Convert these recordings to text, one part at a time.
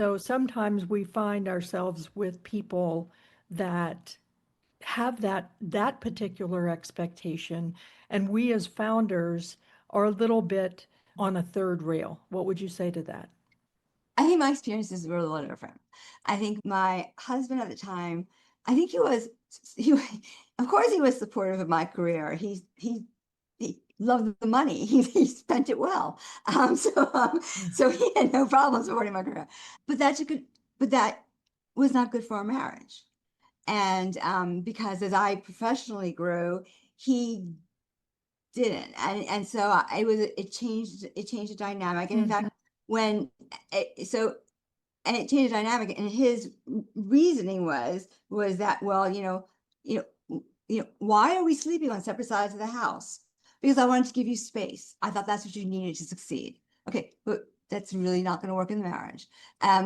So sometimes we find ourselves with people that have that particular expectation, and we as founders are a little bit on a third rail. What would you say to that? I think my experiences were a little different. I think my husband at the time, I think he, of course, he was supportive of my career. He loved the money. He spent it well. So he had no problem supporting my career. But but that was not good for our marriage. And because as I professionally grew, he didn't. And so it changed the dynamic. And in Mhm. fact, when so and it changed the dynamic. And his reasoning was that, well, why are we sleeping on separate sides of the house? Because I wanted to give you space. I thought that's what you needed to succeed. Okay, but that's really not going to work in the marriage.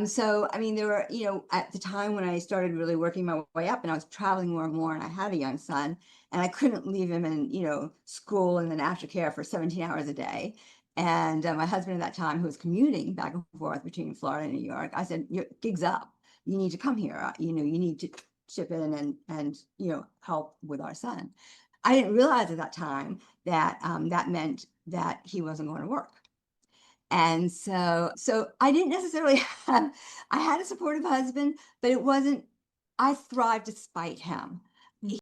So I mean, there were, at the time when I started really working my way up, and I was traveling more and more, and I had a young son, and I couldn't leave him in, school and then aftercare for 17 hours a day. And my husband at that time, who was commuting back and forth between Florida and New York, I said, "Your gig's up. You need to come here. You need to chip in and help with our son." I didn't realize at that time that that meant that he wasn't going to work. And so I didn't necessarily have, I had a supportive husband, but it wasn't, I thrived despite him.